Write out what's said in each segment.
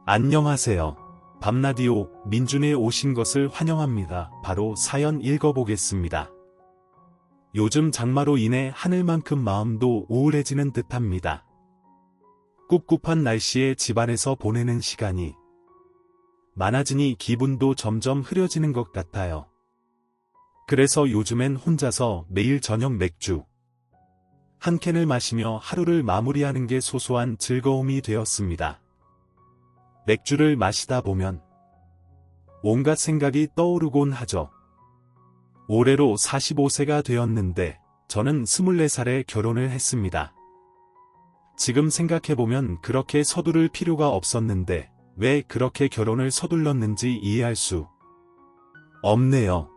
안녕하세요. 밤라디오 민준에 오신 것을 환영합니다. 바로 사연 읽어보겠습니다. 요즘 장마로 인해 하늘만큼 마음도 우울해지는 듯합니다. 꿉꿉한 날씨에 집안에서 보내는 시간이 많아지니 기분도 점점 흐려지는 것 같아요. 그래서 요즘엔 혼자서 매일 저녁 맥주 한 캔을 마시며 하루를 마무리하는 게 소소한 즐거움이 되었습니다. 맥주를 마시다 보면 온갖 생각이 떠오르곤 하죠. 올해로 45세가 되었는데 저는 24살에 결혼을 했습니다. 지금 생각해보면 그렇게 서두를 필요가 없었는데 왜 그렇게 결혼을 서둘렀는지 이해할 수 없네요.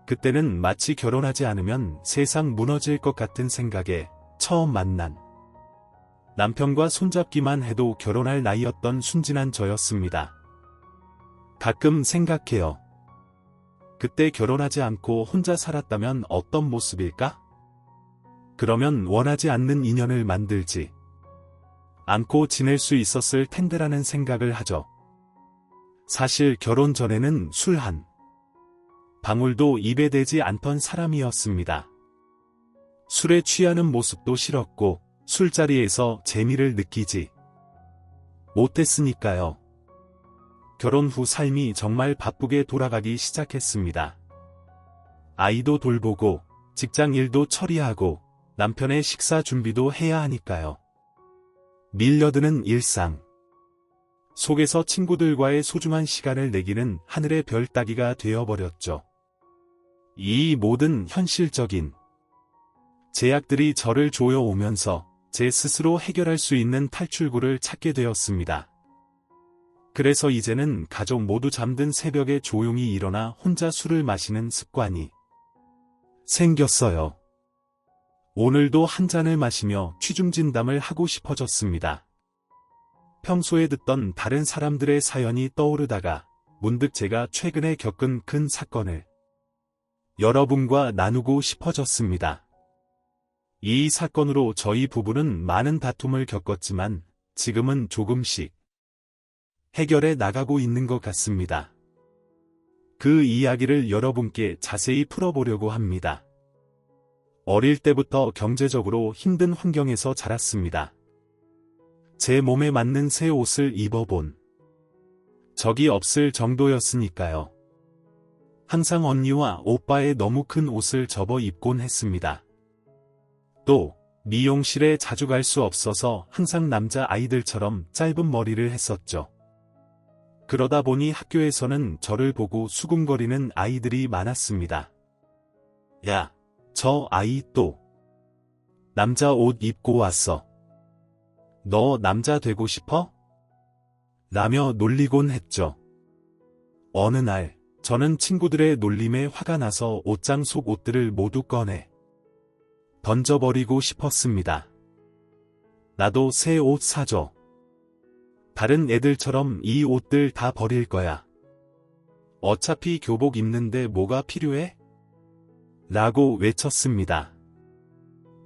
그때는 마치 결혼하지 않으면 세상 무너질 것 같은 생각에 처음 만난 남편과 손잡기만 해도 결혼할 나이였던 순진한 저였습니다. 가끔 생각해요. 그때 결혼하지 않고 혼자 살았다면 어떤 모습일까? 그러면 원하지 않는 인연을 만들지 않고 지낼 수 있었을 텐데라는 생각을 하죠. 사실 결혼 전에는 술 한 방울도 입에 대지 않던 사람이었습니다. 술에 취하는 모습도 싫었고 술자리에서 재미를 느끼지 못했으니까요. 결혼 후 삶이 정말 바쁘게 돌아가기 시작했습니다. 아이도 돌보고 직장 일도 처리하고 남편의 식사 준비도 해야 하니까요. 밀려드는 일상 속에서 친구들과의 소중한 시간을 내기는 하늘의 별 따기가 되어버렸죠. 이 모든 현실적인 제약들이 저를 조여오면서 제 스스로 해결할 수 있는 탈출구를 찾게 되었습니다. 그래서 이제는 가족 모두 잠든 새벽에 조용히 일어나 혼자 술을 마시는 습관이 생겼어요. 오늘도 한 잔을 마시며 취중진담을 하고 싶어졌습니다. 평소에 듣던 다른 사람들의 사연이 떠오르다가 문득 제가 최근에 겪은 큰 사건을 여러분과 나누고 싶어졌습니다. 이 사건으로 저희 부부는 많은 다툼을 겪었지만 지금은 조금씩 해결해 나가고 있는 것 같습니다. 그 이야기를 여러분께 자세히 풀어보려고 합니다. 어릴 때부터 경제적으로 힘든 환경에서 자랐습니다. 제 몸에 맞는 새 옷을 입어본 적이 없을 정도였으니까요. 항상 언니와 오빠의 너무 큰 옷을 접어 입곤 했습니다. 또 미용실에 자주 갈 수 없어서 항상 남자 아이들처럼 짧은 머리를 했었죠. 그러다 보니 학교에서는 저를 보고 수군거리는 아이들이 많았습니다. 야, 저 아이 또 남자 옷 입고 왔어. 너 남자 되고 싶어? 라며 놀리곤 했죠. 어느 날 저는 친구들의 놀림에 화가 나서 옷장 속 옷들을 모두 꺼내 던져버리고 싶었습니다. 나도 새 옷 사줘. 다른 애들처럼 이 옷들 다 버릴 거야. 어차피 교복 입는데 뭐가 필요해? 라고 외쳤습니다.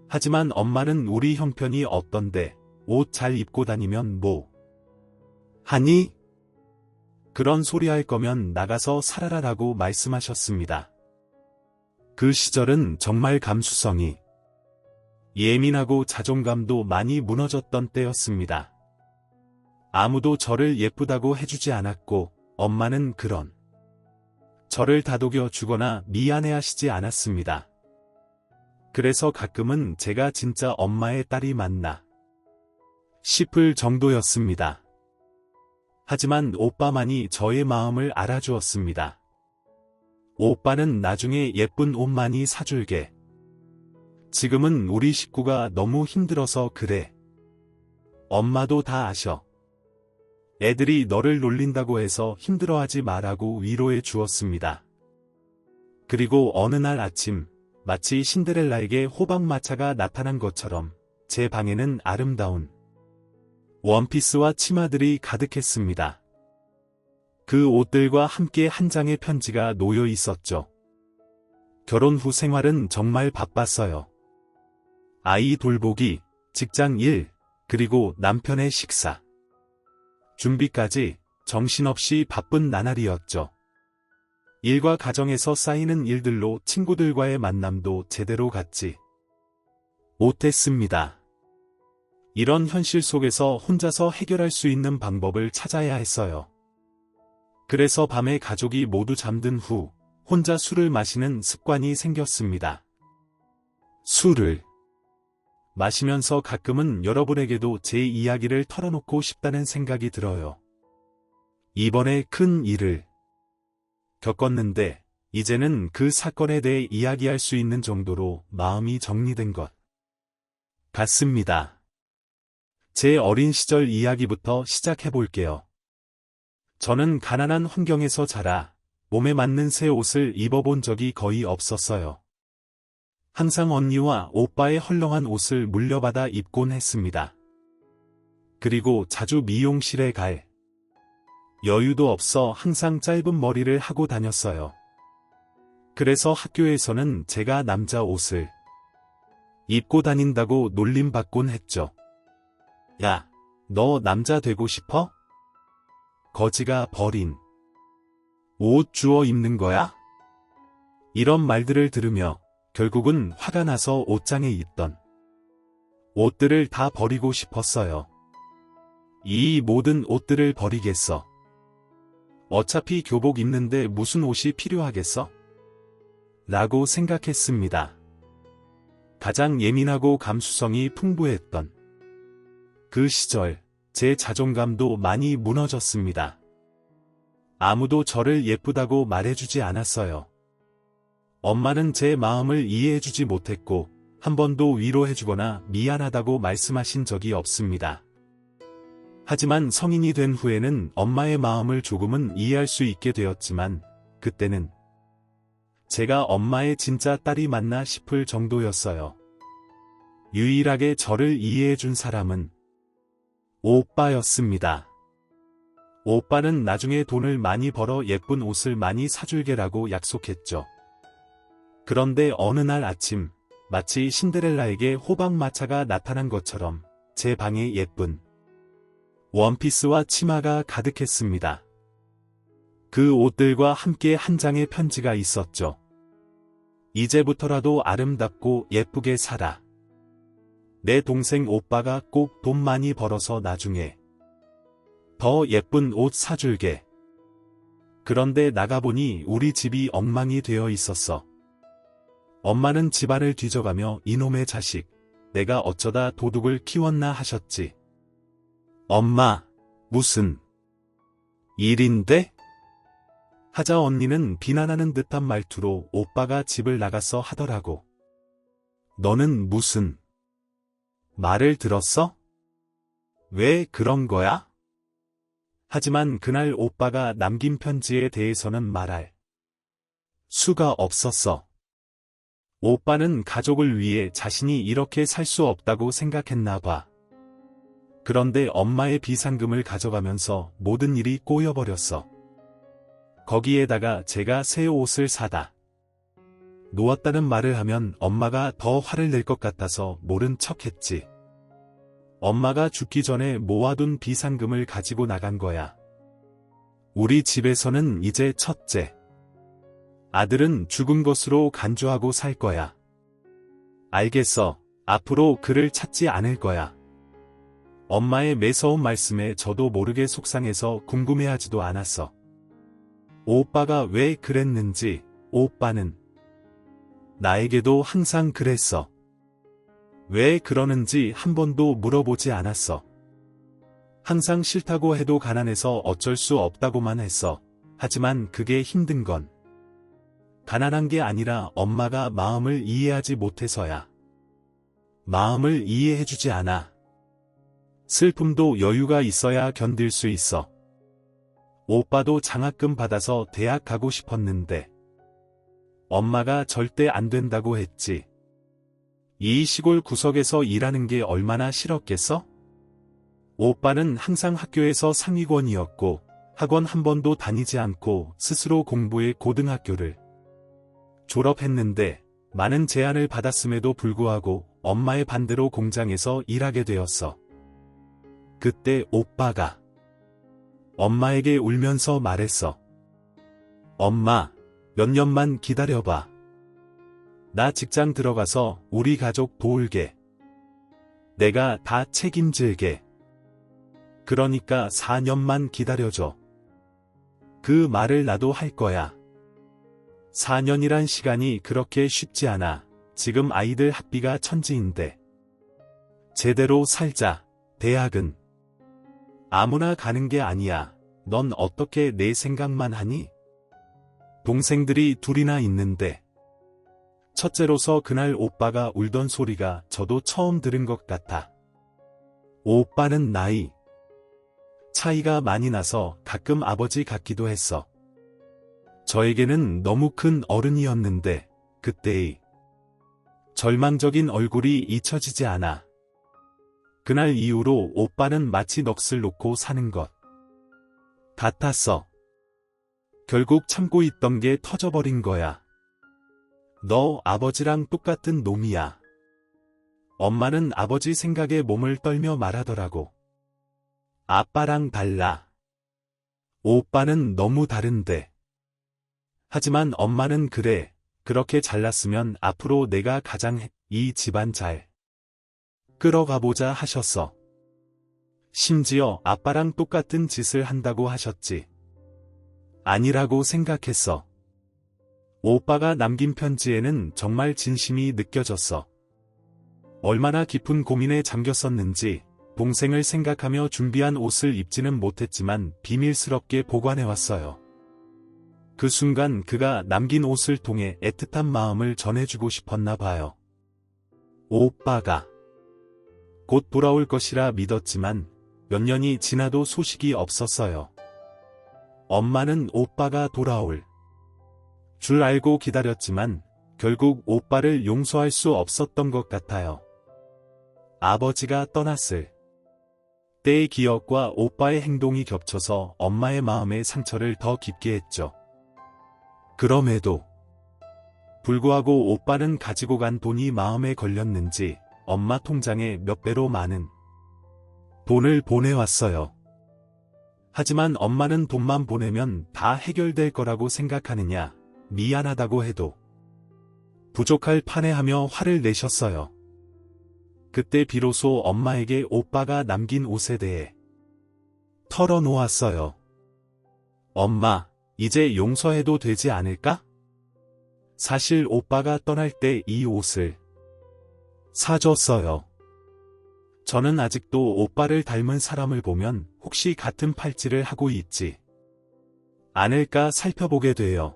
하지만 엄마는 우리 형편이 어떤데 옷 잘 입고 다니면 뭐 하니? 그런 소리 할 거면 나가서 살아라라고 말씀하셨습니다. 그 시절은 정말 감수성이 예민하고 자존감도 많이 무너졌던 때였습니다. 아무도 저를 예쁘다고 해주지 않았고 엄마는 그런 저를 다독여 주거나 미안해하시지 않았습니다. 그래서 가끔은 제가 진짜 엄마의 딸이 맞나 싶을 정도였습니다. 하지만 오빠만이 저의 마음을 알아주었습니다. 오빠는 나중에 예쁜 옷 많이 사줄게. 지금은 우리 식구가 너무 힘들어서 그래. 엄마도 다 아셔. 애들이 너를 놀린다고 해서 힘들어하지 마라고 위로해 주었습니다. 그리고 어느 날 아침 마치 신데렐라에게 호박마차가 나타난 것처럼 제 방에는 아름다운 원피스와 치마들이 가득했습니다. 그 옷들과 함께 한 장의 편지가 놓여 있었죠. 결혼 후 생활은 정말 바빴어요. 아이 돌보기, 직장 일, 그리고 남편의 식사 준비까지 정신없이 바쁜 나날이었죠. 일과 가정에서 쌓이는 일들로 친구들과의 만남도 제대로 갖지 못했습니다. 이런 현실 속에서 혼자서 해결할 수 있는 방법을 찾아야 했어요. 그래서 밤에 가족이 모두 잠든 후 혼자 술을 마시는 습관이 생겼습니다. 술을 마시면서 가끔은 여러분에게도 제 이야기를 털어놓고 싶다는 생각이 들어요. 이번에 큰 일을 겪었는데 이제는 그 사건에 대해 이야기할 수 있는 정도로 마음이 정리된 것 같습니다. 제 어린 시절 이야기부터 시작해볼게요. 저는 가난한 환경에서 자라 몸에 맞는 새 옷을 입어본 적이 거의 없었어요. 항상 언니와 오빠의 헐렁한 옷을 물려받아 입곤 했습니다. 그리고 자주 미용실에 갈 여유도 없어 항상 짧은 머리를 하고 다녔어요. 그래서 학교에서는 제가 남자 옷을 입고 다닌다고 놀림받곤 했죠. 야, 너 남자 되고 싶어? 거지가 버린 옷 주워 입는 거야? 이런 말들을 들으며 결국은 화가 나서 옷장에 있던 옷들을 다 버리고 싶었어요. 이 모든 옷들을 버리겠어. 어차피 교복 입는데 무슨 옷이 필요하겠어? 라고 생각했습니다. 가장 예민하고 감수성이 풍부했던 그 시절, 제 자존감도 많이 무너졌습니다. 아무도 저를 예쁘다고 말해주지 않았어요. 엄마는 제 마음을 이해해주지 못했고, 한 번도 위로해주거나 미안하다고 말씀하신 적이 없습니다. 하지만 성인이 된 후에는 엄마의 마음을 조금은 이해할 수 있게 되었지만, 그때는 제가 엄마의 진짜 딸이 맞나 싶을 정도였어요. 유일하게 저를 이해해준 사람은 오빠였습니다. 오빠는 나중에 돈을 많이 벌어 예쁜 옷을 많이 사줄게라고 약속했죠. 그런데 어느 날 아침, 마치 신데렐라에게 호박마차가 나타난 것처럼 제 방에 예쁜 원피스와 치마가 가득했습니다. 그 옷들과 함께 한 장의 편지가 있었죠. 이제부터라도 아름답고 예쁘게 살아. 내 동생 오빠가 꼭 돈 많이 벌어서 나중에 더 예쁜 옷 사줄게. 그런데 나가보니 우리 집이 엉망이 되어 있었어. 엄마는 집안을 뒤져가며 이놈의 자식, 내가 어쩌다 도둑을 키웠나 하셨지. 엄마, 무슨 일인데? 하자 언니는 비난하는 듯한 말투로 오빠가 집을 나갔어 하더라고. 너는 무슨 말을 들었어? 왜 그런 거야? 하지만 그날 오빠가 남긴 편지에 대해서는 말할 수가 없었어. 오빠는 가족을 위해 자신이 이렇게 살 수 없다고 생각했나 봐. 그런데 엄마의 비상금을 가져가면서 모든 일이 꼬여버렸어. 거기에다가 제가 새 옷을 사다 놓았다는 말을 하면 엄마가 더 화를 낼 것 같아서 모른 척했지. 엄마가 죽기 전에 모아둔 비상금을 가지고 나간 거야. 우리 집에서는 이제 첫째 아들은 죽은 것으로 간주하고 살 거야. 알겠어. 앞으로 그를 찾지 않을 거야. 엄마의 매서운 말씀에 저도 모르게 속상해서 궁금해하지도 않았어. 오빠가 왜 그랬는지, 오빠는 나에게도 항상 그랬어. 왜 그러는지 한 번도 물어보지 않았어. 항상 싫다고 해도 가난해서 어쩔 수 없다고만 했어. 하지만 그게 힘든 건 가난한 게 아니라 엄마가 마음을 이해하지 못해서야. 마음을 이해해주지 않아. 슬픔도 여유가 있어야 견딜 수 있어. 오빠도 장학금 받아서 대학 가고 싶었는데 엄마가 절대 안 된다고 했지. 이 시골 구석에서 일하는 게 얼마나 싫었겠어? 오빠는 항상 학교에서 상위권이었고 학원 한 번도 다니지 않고 스스로 공부해 고등학교를 졸업했는데 많은 제안을 받았음에도 불구하고 엄마의 반대로 공장에서 일하게 되었어. 그때 오빠가 엄마에게 울면서 말했어. 엄마, 몇 년만 기다려봐. 나 직장 들어가서 우리 가족 도울게. 내가 다 책임질게. 그러니까 4년만 기다려줘. 그 말을 나도 할 거야. 4년이란 시간이 그렇게 쉽지 않아. 지금 아이들 학비가 천지인데. 제대로 살자. 대학은 아무나 가는 게 아니야. 넌 어떻게 내 생각만 하니? 동생들이 둘이나 있는데. 첫째로서 그날 오빠가 울던 소리가 저도 처음 들은 것 같아. 오빠는 나이 차이가 많이 나서 가끔 아버지 같기도 했어. 저에게는 너무 큰 어른이었는데 그때의 절망적인 얼굴이 잊혀지지 않아. 그날 이후로 오빠는 마치 넋을 놓고 사는 것 같았어. 결국 참고 있던 게 터져버린 거야. 너 아버지랑 똑같은 놈이야. 엄마는 아버지 생각에 몸을 떨며 말하더라고. 아빠랑 달라. 오빠는 너무 다른데. 하지만 엄마는 그래. 그렇게 잘났으면 앞으로 내가 가장 이 집안 잘 끌어가보자 하셨어. 심지어 아빠랑 똑같은 짓을 한다고 하셨지. 아니라고 생각했어. 오빠가 남긴 편지에는 정말 진심이 느껴졌어. 얼마나 깊은 고민에 잠겼었는지 동생을 생각하며 준비한 옷을 입지는 못했지만 비밀스럽게 보관해왔어요. 그 순간 그가 남긴 옷을 통해 애틋한 마음을 전해주고 싶었나 봐요. 오빠가 곧 돌아올 것이라 믿었지만 몇 년이 지나도 소식이 없었어요. 엄마는 오빠가 돌아올 줄 알고 기다렸지만 결국 오빠를 용서할 수 없었던 것 같아요. 아버지가 떠났을 때의 기억과 오빠의 행동이 겹쳐서 엄마의 마음에 상처를 더 깊게 했죠. 그럼에도 불구하고 오빠는 가지고 간 돈이 마음에 걸렸는지 엄마 통장에 몇 배로 많은 돈을 보내왔어요. 하지만 엄마는 돈만 보내면 다 해결될 거라고 생각하느냐, 미안하다고 해도 부족할 판에 하며 화를 내셨어요. 그때 비로소 엄마에게 오빠가 남긴 옷에 대해 털어놓았어요. 엄마, 이제 용서해도 되지 않을까? 사실 오빠가 떠날 때 이 옷을 사줬어요. 저는 아직도 오빠를 닮은 사람을 보면 혹시 같은 팔찌를 하고 있지 않을까 살펴보게 돼요.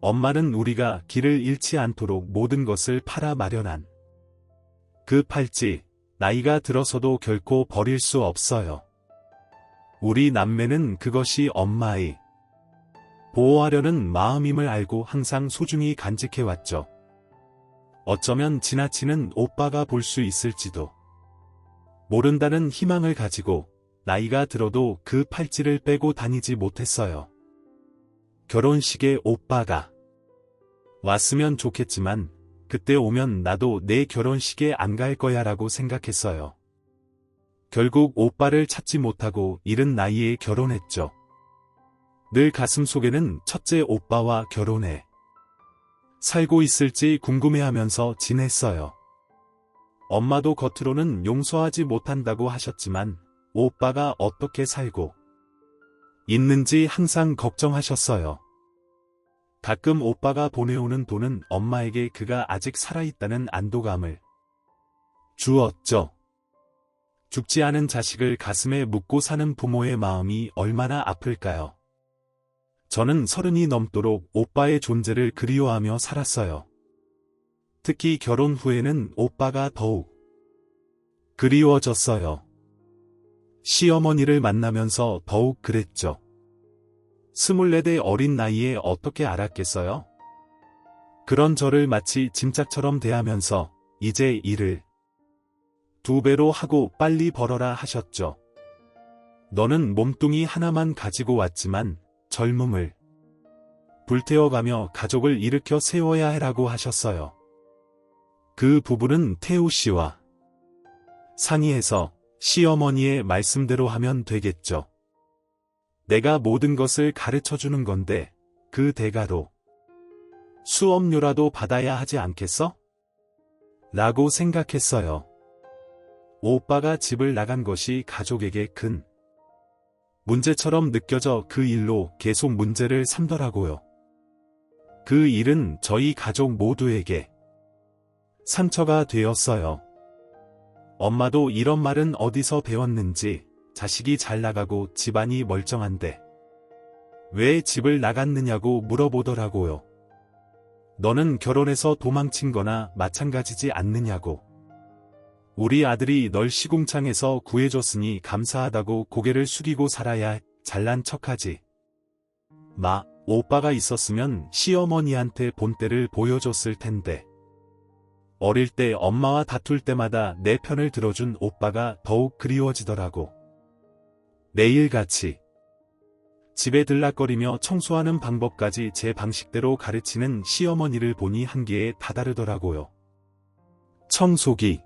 엄마는 우리가 길을 잃지 않도록 모든 것을 팔아 마련한 그 팔찌, 나이가 들어서도 결코 버릴 수 없어요. 우리 남매는 그것이 엄마의 보호하려는 마음임을 알고 항상 소중히 간직해왔죠. 어쩌면 지나치는 오빠가 볼 수 있을지도 모른다는 희망을 가지고 나이가 들어도 그 팔찌를 빼고 다니지 못했어요. 결혼식에 오빠가 왔으면 좋겠지만 그때 오면 나도 내 결혼식에 안 갈 거야 라고 생각했어요. 결국 오빠를 찾지 못하고 이른 나이에 결혼했죠. 늘 가슴속에는 첫째 오빠와 결혼해 살고 있을지 궁금해하면서 지냈어요. 엄마도 겉으로는 용서하지 못한다고 하셨지만 오빠가 어떻게 살고 있는지 항상 걱정하셨어요. 가끔 오빠가 보내오는 돈은 엄마에게 그가 아직 살아있다는 안도감을 주었죠. 죽지 않은 자식을 가슴에 묻고 사는 부모의 마음이 얼마나 아플까요? 저는 30이 넘도록 오빠의 존재를 그리워하며 살았어요. 특히 결혼 후에는 오빠가 더욱 그리워졌어요. 시어머니를 만나면서 더욱 그랬죠. 24대 어린 나이에 어떻게 알았겠어요? 그런 저를 마치 짐짝처럼 대하면서 이제 일을 2배로 하고 빨리 벌어라 하셨죠. 너는 몸뚱이 하나만 가지고 왔지만 젊음을 불태워가며 가족을 일으켜 세워야 해라고 하셨어요. 그 부분은 태우 씨와 상의해서 시어머니의 말씀대로 하면 되겠죠. 내가 모든 것을 가르쳐 주는 건데 그 대가로 수업료라도 받아야 하지 않겠어? 라고 생각했어요. 오빠가 집을 나간 것이 가족에게 큰 문제처럼 느껴져 그 일로 계속 문제를 삼더라고요. 그 일은 저희 가족 모두에게 상처가 되었어요. 엄마도 이런 말은 어디서 배웠는지 자식이 잘 나가고 집안이 멀쩡한데 왜 집을 나갔느냐고 물어보더라고요. 너는 결혼해서 도망친 거나 마찬가지지 않느냐고. 우리 아들이 널 시궁창에서 구해줬으니 감사하다고 고개를 숙이고 살아야 잘난 척하지. 마, 오빠가 있었으면 시어머니한테 본때를 보여줬을 텐데. 어릴 때 엄마와 다툴 때마다 내 편을 들어준 오빠가 더욱 그리워지더라고. 매일같이 집에 들락거리며 청소하는 방법까지 제 방식대로 가르치는 시어머니를 보니 한계에 다다르더라고요. 청소기.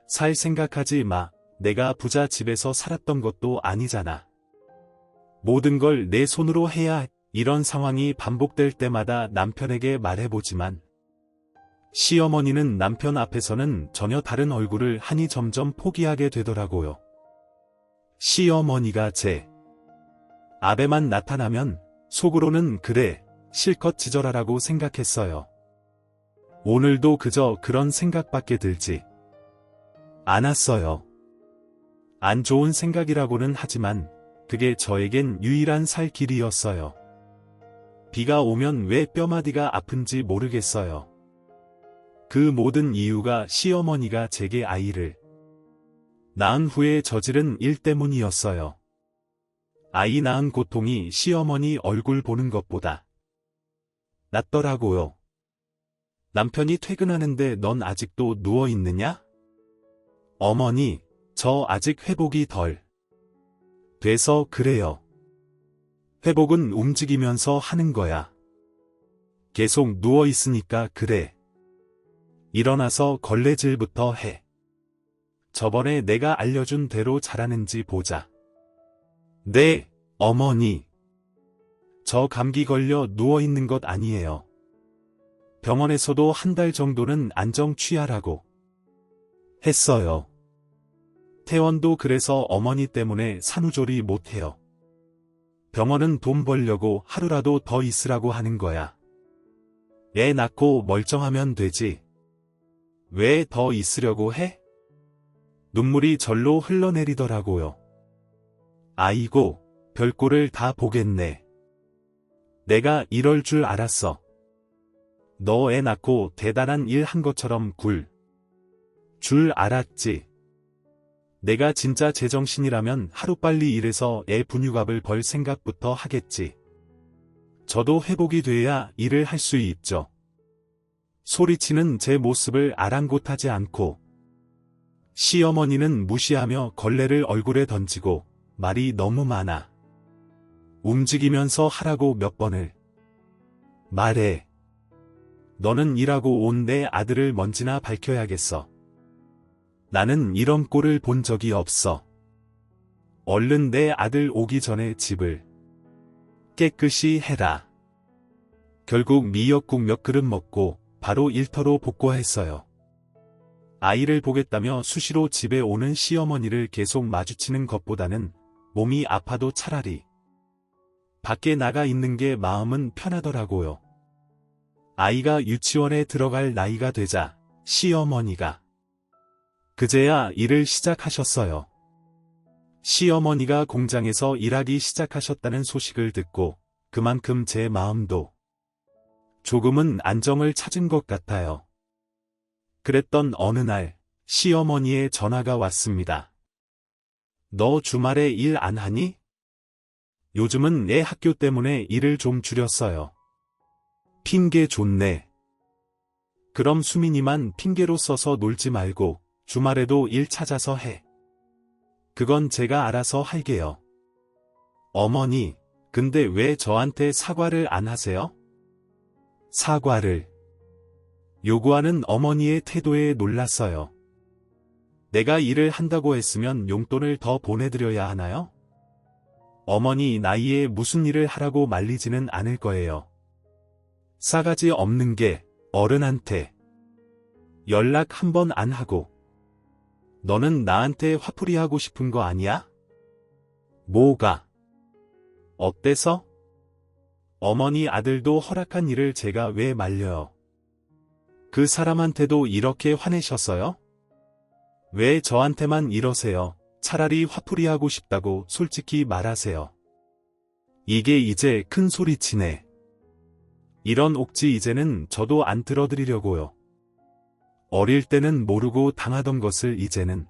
살 생각하지 마. 내가 부자 집에서 살았던 것도 아니잖아. 모든 걸 내 손으로 해야 해. 이런 상황이 반복될 때마다 남편에게 말해보지만 시어머니는 남편 앞에서는 전혀 다른 얼굴을 하니 점점 포기하게 되더라고요. 시어머니가 제 앞에만 나타나면 속으로는 그래, 실컷 지져라라고 생각했어요. 오늘도 그저 그런 생각밖에 들지 않았어요. 안 좋은 생각이라고는 하지만 그게 저에겐 유일한 살 길이었어요. 비가 오면 왜 뼈마디가 아픈지 모르겠어요. 그 모든 이유가 시어머니가 제게 아이를 낳은 후에 저지른 일 때문이었어요. 아이 낳은 고통이 시어머니 얼굴 보는 것보다 낫더라고요. 남편이 퇴근하는데 넌 아직도 누워있느냐? 어머니, 저 아직 회복이 덜 돼서 그래요. 회복은 움직이면서 하는 거야. 계속 누워있으니까 그래. 일어나서 걸레질부터 해. 저번에 내가 알려준 대로 잘하는지 보자. 네, 어머니. 저 감기 걸려 누워있는 것 아니에요. 병원에서도 한 달 정도는 안정 취하라고 했어요. 퇴원도 그래서 어머니 때문에 산후조리 못해요. 병원은 돈 벌려고 하루라도 더 있으라고 하는 거야. 애 낳고 멀쩡하면 되지. 왜 더 있으려고 해? 눈물이 절로 흘러내리더라고요. 아이고, 별꼴을 다 보겠네. 내가 이럴 줄 알았어. 너 애 낳고 대단한 일 한 것처럼 굴 줄 알았지. 내가 진짜 제정신이라면 하루빨리 일해서 애 분유값을 벌 생각부터 하겠지. 저도 회복이 돼야 일을 할 수 있죠. 소리치는 제 모습을 아랑곳하지 않고 시어머니는 무시하며 걸레를 얼굴에 던지고 말이 너무 많아. 움직이면서 하라고 몇 번을 말해. 너는 일하고 온 내 아들을 먼지나 밝혀야겠어. 나는 이런 꼴을 본 적이 없어. 얼른 내 아들 오기 전에 집을 깨끗이 해라. 결국 미역국 몇 그릇 먹고 바로 일터로 복구했어요. 아이를 보겠다며 수시로 집에 오는 시어머니를 계속 마주치는 것보다는 몸이 아파도 차라리 밖에 나가 있는 게 마음은 편하더라고요. 아이가 유치원에 들어갈 나이가 되자 시어머니가 그제야 일을 시작하셨어요. 시어머니가 공장에서 일하기 시작하셨다는 소식을 듣고 그만큼 제 마음도 조금은 안정을 찾은 것 같아요. 그랬던 어느 날 시어머니의 전화가 왔습니다. 너 주말에 일 안 하니? 요즘은 애 학교 때문에 일을 좀 줄였어요. 핑계 좋네. 그럼 수민이만 핑계로 써서 놀지 말고 주말에도 일 찾아서 해. 그건 제가 알아서 할게요. 어머니, 근데 왜 저한테 사과를 안 하세요? 사과를 요구하는 어머니의 태도에 놀랐어요. 내가 일을 한다고 했으면 용돈을 더 보내드려야 하나요? 어머니 나이에 무슨 일을 하라고 말리지는 않을 거예요. 싸가지 없는 게 어른한테 연락 한 번 안 하고 너는 나한테 화풀이 하고 싶은 거 아니야? 뭐가? 어때서? 어머니 아들도 허락한 일을 제가 왜 말려요? 그 사람한테도 이렇게 화내셨어요? 왜 저한테만 이러세요? 차라리 화풀이 하고 싶다고 솔직히 말하세요. 이게 이제 큰 소리치네. 이런 옥지 이제는 저도 안 들어드리려고요. 어릴 때는 모르고 당하던 것을 이제는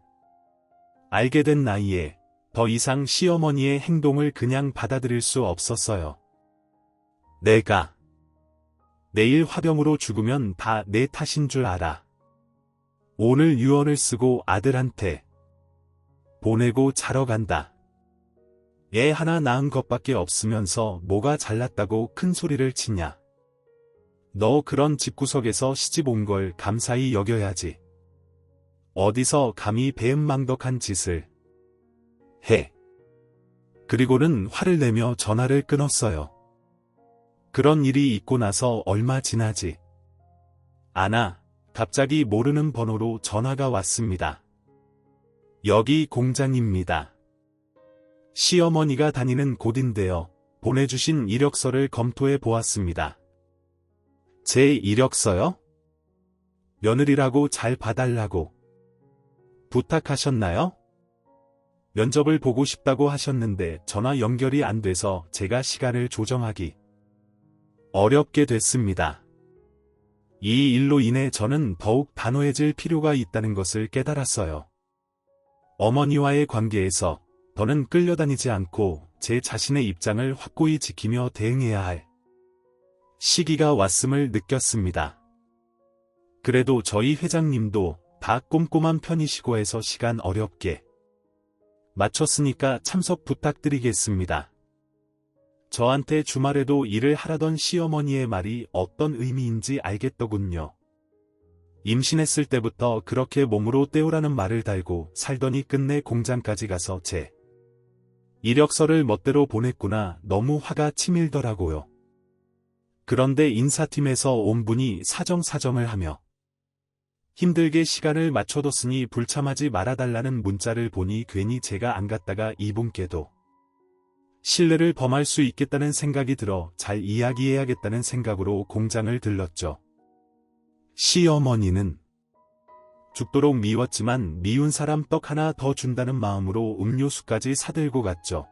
알게 된 나이에 더 이상 시어머니의 행동을 그냥 받아들일 수 없었어요. 내가 내일 화병으로 죽으면 다 내 탓인 줄 알아. 오늘 유언을 쓰고 아들한테 보내고 자러 간다. 애 하나 낳은 것밖에 없으면서 뭐가 잘났다고 큰 소리를 치냐. 너 그런 집구석에서 시집 온 걸 감사히 여겨야지. 어디서 감히 배은망덕한 짓을 해. 그리고는 화를 내며 전화를 끊었어요. 그런 일이 있고 나서 얼마 지나지 않아 갑자기 모르는 번호로 전화가 왔습니다. 여기 공장입니다. 시어머니가 다니는 곳인데요. 보내주신 이력서를 검토해 보았습니다. 제 이력서요? 며느리라고 잘 봐달라고 부탁하셨나요? 면접을 보고 싶다고 하셨는데 전화 연결이 안 돼서 제가 시간을 조정하기 어렵게 됐습니다. 이 일로 인해 저는 더욱 단호해질 필요가 있다는 것을 깨달았어요. 어머니와의 관계에서 더는 끌려다니지 않고 제 자신의 입장을 확고히 지키며 대응해야 할 시기가 왔음을 느꼈습니다. 그래도 저희 회장님도 다 꼼꼼한 편이시고 해서 시간 어렵게 맞췄으니까 참석 부탁드리겠습니다. 저한테 주말에도 일을 하라던 시어머니의 말이 어떤 의미인지 알겠더군요. 임신했을 때부터 그렇게 몸으로 때우라는 말을 달고 살더니 끝내 공장까지 가서 제 이력서를 멋대로 보냈구나. 너무 화가 치밀더라고요. 그런데 인사팀에서 온 분이 사정을 하며 힘들게 시간을 맞춰뒀으니 불참하지 말아달라는 문자를 보니 괜히 제가 안 갔다가 이분께도 신뢰를 범할 수 있겠다는 생각이 들어 잘 이야기해야겠다는 생각으로 공장을 들렀죠. 시어머니는 죽도록 미웠지만 미운 사람 떡 하나 더 준다는 마음으로 음료수까지 사들고 갔죠.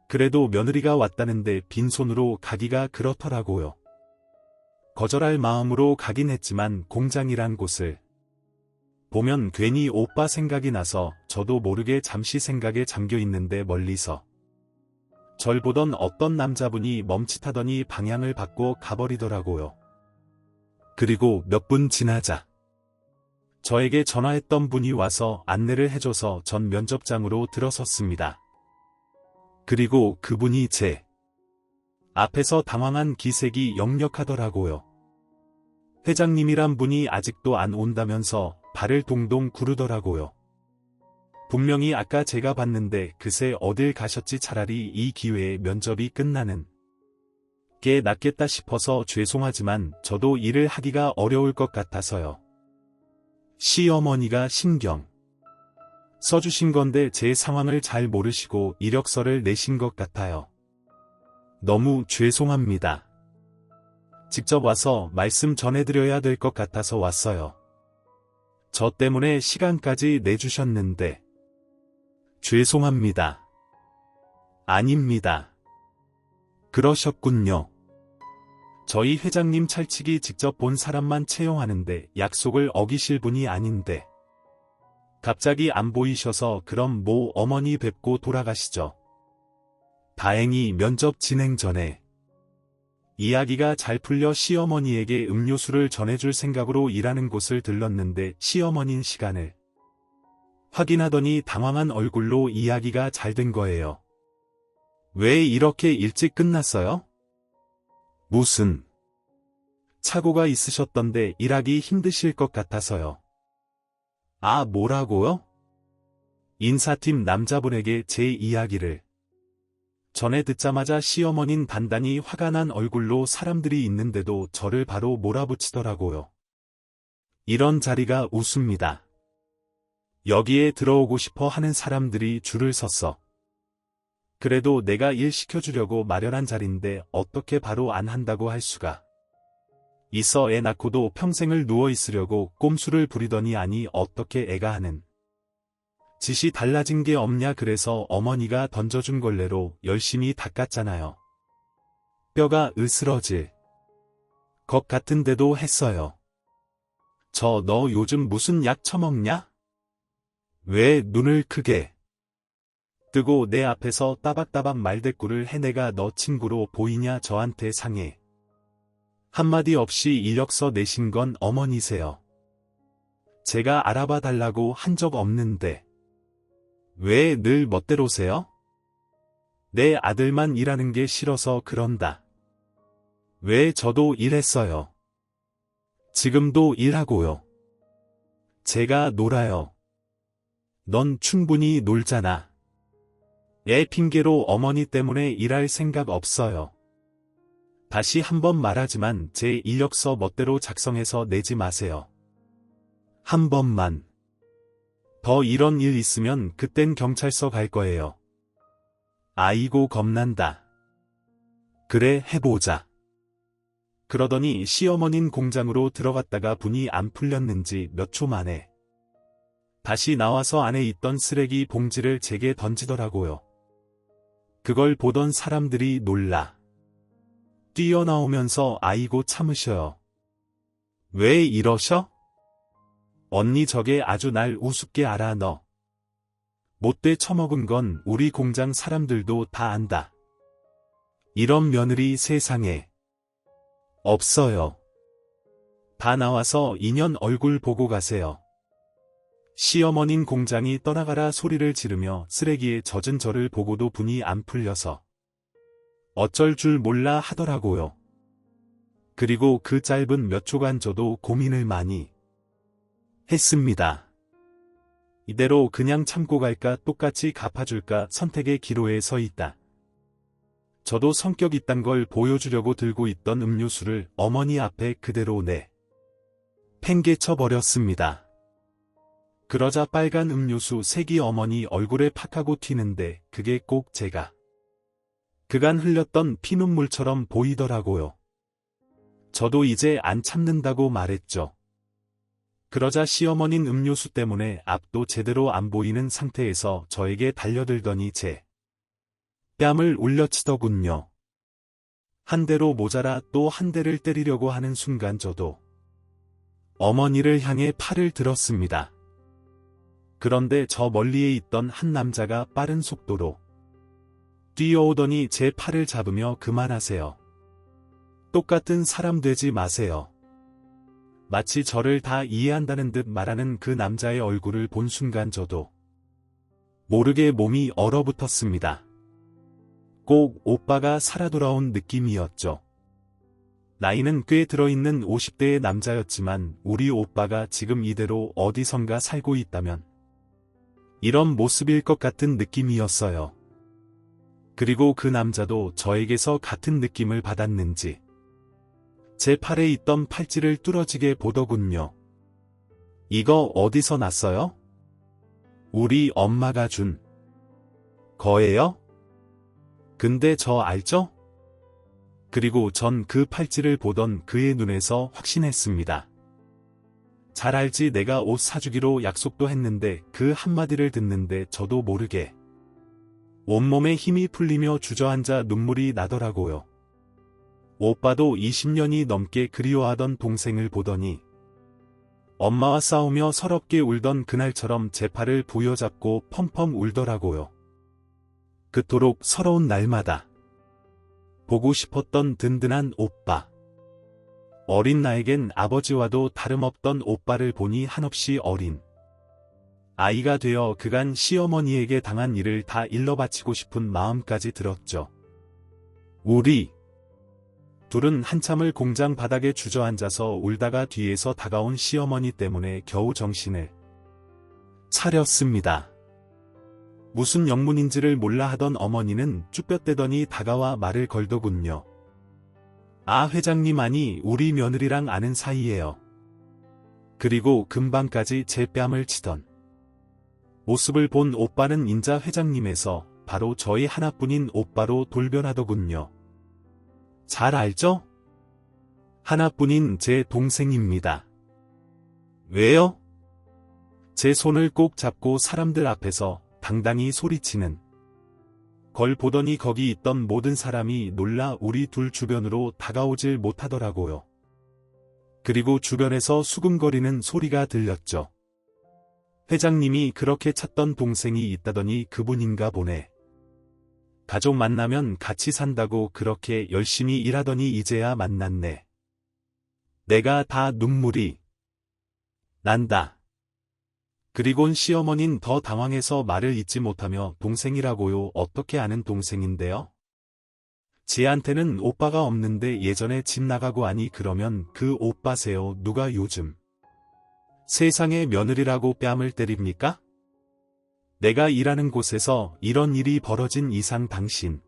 그래도 며느리가 왔다는데 빈손으로 가기가 그렇더라고요. 거절할 마음으로 가긴 했지만 공장이란 곳을 보면 괜히 오빠 생각이 나서 저도 모르게 잠시 생각에 잠겨 있는데 멀리서 절 보던 어떤 남자분이 멈칫하더니 방향을 바꿔 가버리더라고요. 그리고 몇 분 지나자 저에게 전화했던 분이 와서 안내를 해줘서 전 면접장으로 들어섰습니다. 그리고 그분이 제 앞에서 당황한 기색이 역력하더라고요. 회장님이란 분이 아직도 안 온다면서 발을 동동 구르더라고요. 분명히 아까 제가 봤는데 그새 어딜 가셨지. 차라리 이 기회에 면접이 끝나는 게 낫겠다 싶어서 죄송하지만 저도 일을 하기가 어려울 것 같아서요. 시어머니가 신경 써주신 건데 제 상황을 잘 모르시고 이력서를 내신 것 같아요. 너무 죄송합니다. 직접 와서 말씀 전해드려야 될 것 같아서 왔어요. 저 때문에 시간까지 내주셨는데 죄송합니다. 아닙니다. 그러셨군요. 저희 회장님 찰치기 직접 본 사람만 채용하는데 약속을 어기실 분이 아닌데 갑자기 안 보이셔서 그럼 뭐 어머니 뵙고 돌아가시죠. 다행히 면접 진행 전에 이야기가 잘 풀려 시어머니에게 음료수를 전해줄 생각으로 일하는 곳을 들렀는데 시어머닌 시간을 확인하더니 당황한 얼굴로 이야기가 잘 된 거예요. 왜 이렇게 일찍 끝났어요? 무슨 착오가 있으셨던데 일하기 힘드실 것 같아서요. 아, 뭐라고요? 인사팀 남자분에게 제 이야기를 전에 듣자마자 시어머닌 단단히 화가 난 얼굴로 사람들이 있는데도 저를 바로 몰아붙이더라고요. 이런 자리가 웃습니다. 여기에 들어오고 싶어 하는 사람들이 줄을 섰어. 그래도 내가 일 시켜주려고 마련한 자리인데 어떻게 바로 안 한다고 할 수가 있어. 애 낳고도 평생을 누워있으려고 꼼수를 부리더니 아니 어떻게 애가 하는 짓이 달라진 게 없냐. 그래서 어머니가 던져준 걸레로 열심히 닦았잖아요. 뼈가 으스러질 것 같은데도 했어요. 저 너 요즘 무슨 약 처먹냐? 왜 눈을 크게 뜨고 내 앞에서 따박따박 말대꾸를 해. 내가 너 친구로 보이냐? 저한테 상해 한마디 없이 이력서 내신 건 어머니세요. 제가 알아봐 달라고 한 적 없는데 왜 늘 멋대로세요? 내 아들만 일하는 게 싫어서 그런다. 왜 저도 일했어요. 지금도 일하고요. 제가 놀아요. 넌 충분히 놀잖아. 애 핑계로 어머니 때문에 일할 생각 없어요. 다시 한번 말하지만 제 이력서 멋대로 작성해서 내지 마세요. 한 번만 더 이런 일 있으면 그땐 경찰서 갈 거예요. 아이고 겁난다. 그래 해보자. 그러더니 시어머닌 공장으로 들어갔다가 분이 안 풀렸는지 몇 초 만에 다시 나와서 안에 있던 쓰레기 봉지를 제게 던지더라고요. 그걸 보던 사람들이 놀라 뛰어나오면서 아이고 참으셔요. 왜 이러셔? 언니 저게 아주 날 우습게 알아. 너 못돼 처먹은 건 우리 공장 사람들도 다 안다. 이런 며느리 세상에 없어요. 다 나와서 인연 얼굴 보고 가세요. 시어머닌 공장이 떠나가라 소리를 지르며 쓰레기에 젖은 저를 보고도 분이 안 풀려서 어쩔 줄 몰라 하더라고요. 그리고 그 짧은 몇 초간 저도 고민을 많이 했습니다. 이대로 그냥 참고 갈까 똑같이 갚아줄까 선택의 기로에 서 있다. 저도 성격 있단 걸 보여주려고 들고 있던 음료수를 어머니 앞에 그대로 팽개쳐 버렸습니다. 그러자 빨간 음료수 색이 어머니 얼굴에 팍 하고 튀는데 그게 꼭 제가 그간 흘렸던 피눈물처럼 보이더라고요. 저도 이제 안 참는다고 말했죠. 그러자 시어머닌 음료수 때문에 앞도 제대로 안 보이는 상태에서 저에게 달려들더니 제 뺨을 울려치더군요. 한 대로 모자라 또 한 대를 때리려고 하는 순간 저도 어머니를 향해 팔을 들었습니다. 그런데 저 멀리에 있던 한 남자가 빠른 속도로 뛰어오더니 제 팔을 잡으며 그만하세요. 똑같은 사람 되지 마세요. 마치 저를 다 이해한다는 듯 말하는 그 남자의 얼굴을 본 순간 저도 모르게 몸이 얼어붙었습니다. 꼭 오빠가 살아 돌아온 느낌이었죠. 나이는 꽤 들어있는 50대의 남자였지만 우리 오빠가 지금 이대로 어디선가 살고 있다면 이런 모습일 것 같은 느낌이었어요. 그리고 그 남자도 저에게서 같은 느낌을 받았는지 제 팔에 있던 팔찌를 뚫어지게 보더군요. 이거 어디서 났어요? 우리 엄마가 준 거예요? 근데 저 알죠? 그리고 전 그 팔찌를 보던 그의 눈에서 확신했습니다. 잘 알지. 내가 옷 사주기로 약속도 했는데 그 한마디를 듣는데 저도 모르게 온몸에 힘이 풀리며 주저앉아 눈물이 나더라고요. 오빠도 20년이 넘게 그리워하던 동생을 보더니 엄마와 싸우며 서럽게 울던 그날처럼 제 팔을 부여잡고 펑펑 울더라고요. 그토록 서러운 날마다 보고 싶었던 든든한 오빠. 어린 나에겐 아버지와도 다름없던 오빠를 보니 한없이 어린 아이가 되어 그간 시어머니에게 당한 일을 다 일러 바치고 싶은 마음까지 들었죠. 우리 둘은 한참을 공장 바닥에 주저앉아서 울다가 뒤에서 다가온 시어머니 때문에 겨우 정신을 차렸습니다. 무슨 영문인지를 몰라 하던 어머니는 쭈뼛대더니 다가와 말을 걸더군요. 아, 회장님, 아니 우리 며느리랑 아는 사이예요. 그리고 금방까지 제 뺨을 치던 모습을 본 오빠는 인자 회장님에서 바로 저희 하나뿐인 오빠로 돌변하더군요. 잘 알죠? 하나뿐인 제 동생입니다. 왜요? 제 손을 꼭 잡고 사람들 앞에서 당당히 소리치는 걸 보더니 거기 있던 모든 사람이 놀라 우리 둘 주변으로 다가오질 못하더라고요. 그리고 주변에서 수근거리는 소리가 들렸죠. 회장님이 그렇게 찾던 동생이 있다더니 그분인가 보네. 가족 만나면 같이 산다고 그렇게 열심히 일하더니 이제야 만났네. 내가 다 눈물이 난다. 그리곤 시어머닌 더 당황해서 말을 잇지 못하며 동생이라고요? 어떻게 아는 동생인데요? 지한테는 오빠가 없는데 예전에 집 나가고 하니 그러면 그 오빠세요? 누가 요즘 세상에 며느리라고 뺨을 때립니까? 내가 일하는 곳에서 이런 일이 벌어진 이상 당신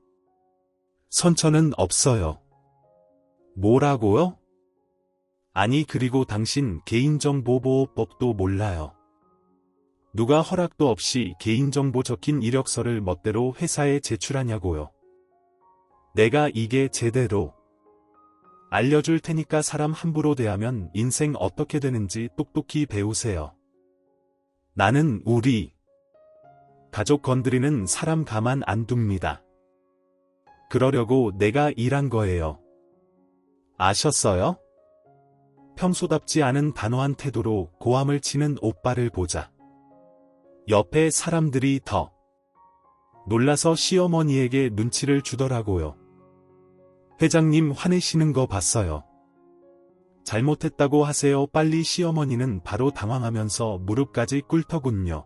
선처는 없어요. 뭐라고요? 아니 그리고 당신 개인정보보호법도 몰라요. 누가 허락도 없이 개인정보 적힌 이력서를 멋대로 회사에 제출하냐고요. 내가 이게 제대로 알려줄 테니까 사람 함부로 대하면 인생 어떻게 되는지 똑똑히 배우세요. 나는 우리 가족 건드리는 사람 가만 안 둡니다. 그러려고 내가 일한 거예요. 아셨어요? 평소답지 않은 단호한 태도로 고함을 치는 오빠를 보자 옆에 사람들이 더 놀라서 시어머니에게 눈치를 주더라고요. 회장님 화내시는 거 봤어요. 잘못했다고 하세요. 빨리. 시어머니는 바로 당황하면서 무릎까지 꿇더군요.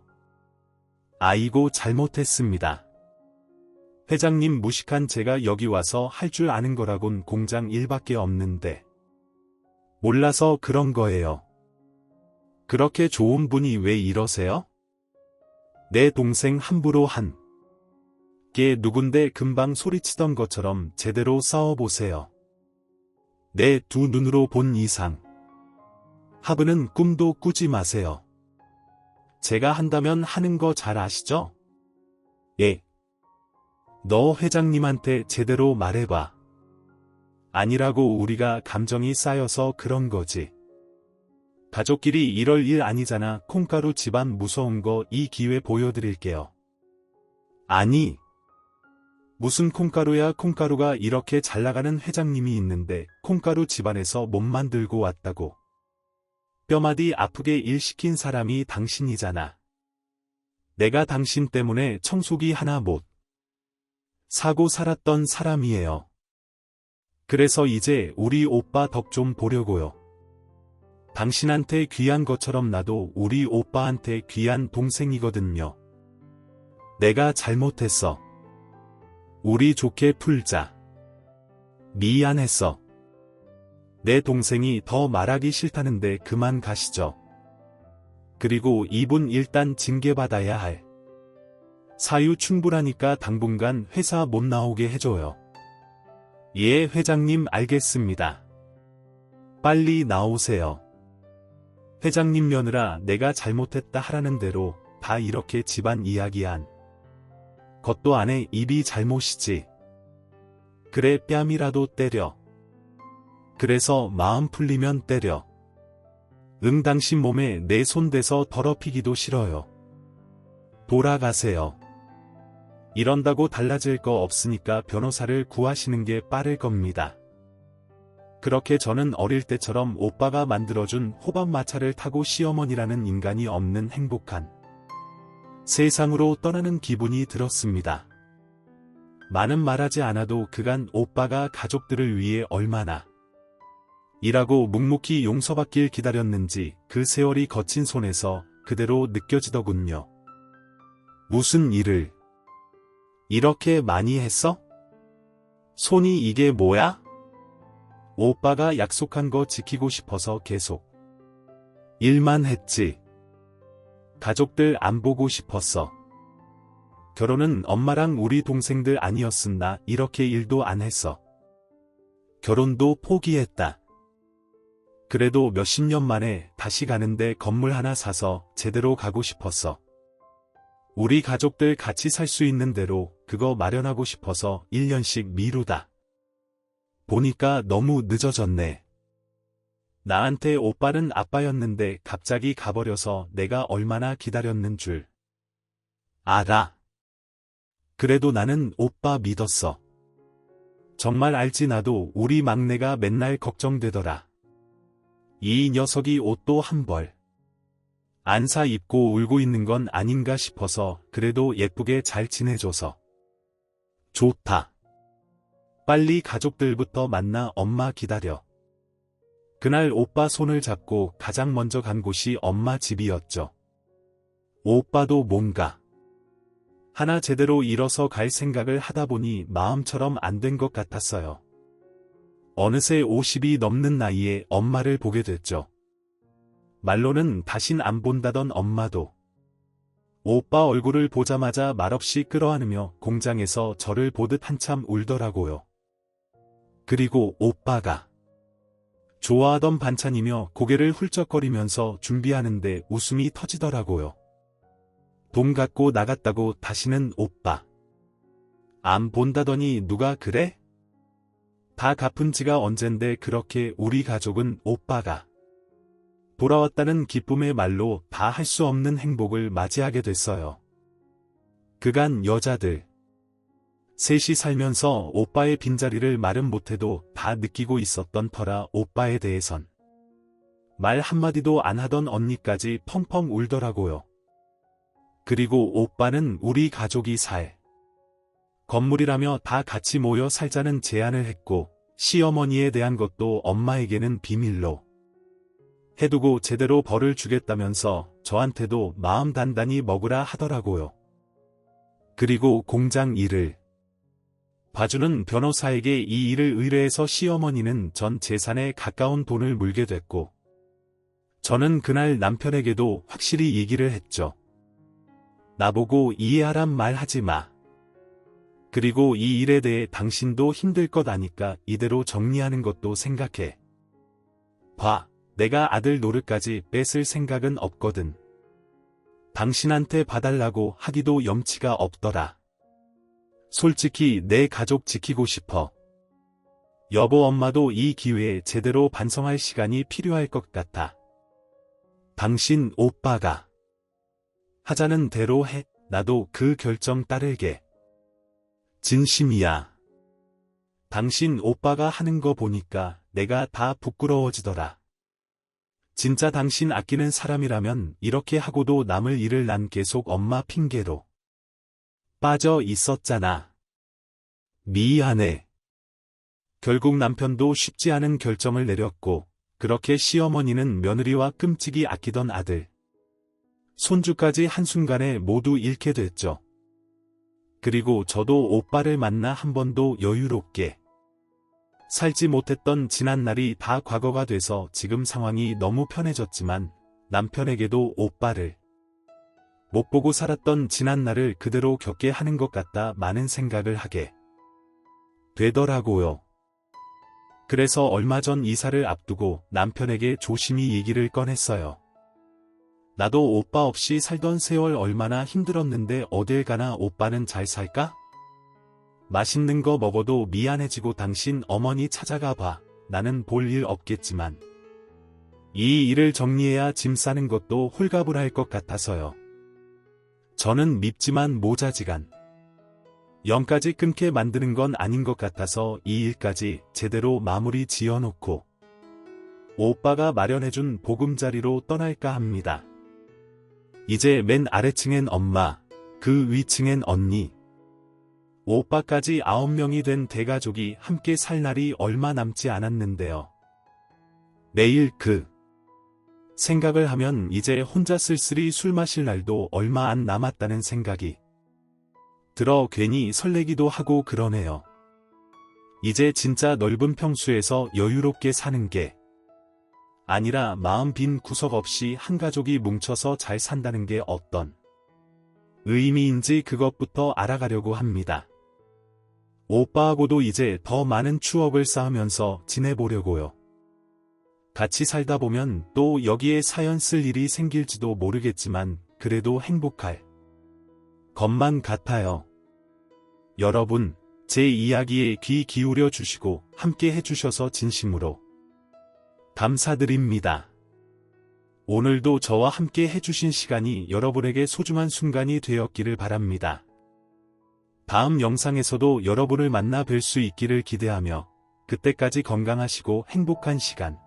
아이고 잘못했습니다. 회장님 무식한 제가 여기 와서 할 줄 아는 거라곤 공장 일밖에 없는데 몰라서 그런 거예요. 그렇게 좋은 분이 왜 이러세요? 내 동생 함부로 한 게 누군데 금방 소리치던 것처럼 제대로 싸워보세요. 내 두 눈으로 본 이상 하부는 꿈도 꾸지 마세요. 제가 한다면 하는 거 잘 아시죠? 예. 너 회장님한테 제대로 말해봐. 아니라고 우리가 감정이 쌓여서 그런 거지. 가족끼리 이럴 일 아니잖아. 콩가루 집안 무서운 거 이 기회 보여드릴게요. 아니. 무슨 콩가루야. 콩가루가 이렇게 잘나가는 회장님이 있는데 콩가루 집안에서 못 만들고 왔다고. 뼈마디 아프게 일 시킨 사람이 당신이잖아. 내가 당신 때문에 청소기 하나 못 사고 살았던 사람이에요. 그래서 이제 우리 오빠 덕 좀 보려고요. 당신한테 귀한 것처럼 나도 우리 오빠한테 귀한 동생이거든요. 내가 잘못했어. 우리 좋게 풀자. 미안했어. 내 동생이 더 말하기 싫다는데 그만 가시죠. 그리고 이분 일단 징계받아야 할 사유 충분하니까 당분간 회사 못 나오게 해줘요. 예, 회장님 알겠습니다. 빨리 나오세요. 회장님 며느라 내가 잘못했다 하라는 대로 다 이렇게 집안 이야기한 것도 안 해. 입이 잘못이지. 그래 뺨이라도 때려. 그래서 마음 풀리면 때려. 응, 당신 몸에 내 손 대서 더럽히기도 싫어요. 돌아가세요. 이런다고 달라질 거 없으니까 변호사를 구하시는 게 빠를 겁니다. 그렇게 저는 어릴 때처럼 오빠가 만들어준 호박마차를 타고 시어머니라는 인간이 없는 행복한 세상으로 떠나는 기분이 들었습니다. 많은 말하지 않아도 그간 오빠가 가족들을 위해 얼마나 일하고 묵묵히 용서받길 기다렸는지 그 세월이 거친 손에서 그대로 느껴지더군요. 무슨 일을 이렇게 많이 했어? 손이 이게 뭐야? 오빠가 약속한 거 지키고 싶어서 계속 일만 했지. 가족들 안 보고 싶었어. 결혼은 엄마랑 우리 동생들 아니었으나 이렇게 일도 안 했어. 결혼도 포기했다. 그래도 몇십 년 만에 다시 가는데 건물 하나 사서 제대로 가고 싶었어. 우리 가족들 같이 살 수 있는 대로 그거 마련하고 싶어서 1년씩 미루다 보니까 너무 늦어졌네. 나한테 오빠는 아빠였는데 갑자기 가버려서 내가 얼마나 기다렸는 줄 알아. 그래도 나는 오빠 믿었어. 정말 알지. 나도 우리 막내가 맨날 걱정되더라. 이 녀석이 옷도 한 벌 안 사 입고 울고 있는 건 아닌가 싶어서 그래도 예쁘게 잘 지내줘서 좋다. 빨리 가족들부터 만나 엄마 기다려. 그날 오빠 손을 잡고 가장 먼저 간 곳이 엄마 집이었죠. 오빠도 뭔가 하나 제대로 일어서 갈 생각을 하다 보니 마음처럼 안 된 것 같았어요. 어느새 50이 넘는 나이에 엄마를 보게 됐죠. 말로는 다신 안 본다던 엄마도 오빠 얼굴을 보자마자 말없이 끌어안으며 공장에서 저를 보듯 한참 울더라고요. 그리고 오빠가 좋아하던 반찬이며 고개를 훌쩍거리면서 준비하는데 웃음이 터지더라고요. 돈 갖고 나갔다고 다시는 오빠 안 본다더니 누가 그래? 다 갚은 지가 언젠데. 그렇게 우리 가족은 오빠가 돌아왔다는 기쁨의 말로 다 할 수 없는 행복을 맞이하게 됐어요. 그간 여자들 셋이 살면서 오빠의 빈자리를 말은 못해도 다 느끼고 있었던 터라 오빠에 대해선 말 한마디도 안 하던 언니까지 펑펑 울더라고요. 그리고 오빠는 우리 가족이 살 건물이라며 다 같이 모여 살자는 제안을 했고 시어머니에 대한 것도 엄마에게는 비밀로 해두고 제대로 벌을 주겠다면서 저한테도 마음 단단히 먹으라 하더라고요. 그리고 공장 일을 봐주는 변호사에게 이 일을 의뢰해서 시어머니는 전 재산에 가까운 돈을 물게 됐고 저는 그날 남편에게도 확실히 얘기를 했죠. 나보고 이해하란 말 하지 마. 그리고 이 일에 대해 당신도 힘들 것 아니까 이대로 정리하는 것도 생각해 봐. 내가 아들 노릇까지 뺏을 생각은 없거든. 당신한테 봐달라고 하기도 염치가 없더라. 솔직히 내 가족 지키고 싶어. 여보, 엄마도 이 기회에 제대로 반성할 시간이 필요할 것 같아. 당신 오빠가 하자는 대로 해. 나도 그 결정 따를게. 진심이야. 당신 오빠가 하는 거 보니까 내가 다 부끄러워지더라. 진짜 당신 아끼는 사람이라면 이렇게 하고도 남을 일을 난 계속 엄마 핑계로 빠져 있었잖아. 미안해. 결국 남편도 쉽지 않은 결정을 내렸고 그렇게 시어머니는 며느리와 끔찍이 아끼던 아들, 손주까지 한순간에 모두 잃게 됐죠. 그리고 저도 오빠를 만나 한 번도 여유롭게 살지 못했던 지난날이 다 과거가 돼서 지금 상황이 너무 편해졌지만 남편에게도 오빠를 못 보고 살았던 지난날을 그대로 겪게 하는 것 같다 많은 생각을 하게 되더라고요. 그래서 얼마 전 이사를 앞두고 남편에게 조심히 얘기를 꺼냈어요. 나도 오빠 없이 살던 세월 얼마나 힘들었는데 어딜 가나 오빠는 잘 살까? 맛있는 거 먹어도 미안해지고 당신 어머니 찾아가 봐. 나는 볼 일 없겠지만 이 일을 정리해야 짐 싸는 것도 홀가분할 것 같아서요. 저는 밉지만 모자지간 0까지 끊게 만드는 건 아닌 것 같아서 이 일까지 제대로 마무리 지어놓고 오빠가 마련해준 보금자리로 떠날까 합니다. 이제 맨 아래층엔 엄마, 그 위층엔 언니, 오빠까지 9명이 된 대가족이 함께 살 날이 얼마 남지 않았는데요. 매일 그 생각을 하면 이제 혼자 쓸쓸히 술 마실 날도 얼마 안 남았다는 생각이 들어 괜히 설레기도 하고 그러네요. 이제 진짜 넓은 평수에서 여유롭게 사는 게 아니라 마음 빈 구석 없이 한 가족이 뭉쳐서 잘 산다는 게 어떤 의미인지 그것부터 알아가려고 합니다. 오빠하고도 이제 더 많은 추억을 쌓으면서 지내보려고요. 같이 살다 보면 또 여기에 사연 쓸 일이 생길지도 모르겠지만 그래도 행복할 것만 같아요. 여러분, 제 이야기에 귀 기울여 주시고 함께 해주셔서 진심으로 감사드립니다. 오늘도 저와 함께 해주신 시간이 여러분에게 소중한 순간이 되었기를 바랍니다. 다음 영상에서도 여러분을 만나 뵐 수 있기를 기대하며 그때까지 건강하시고 행복한 시간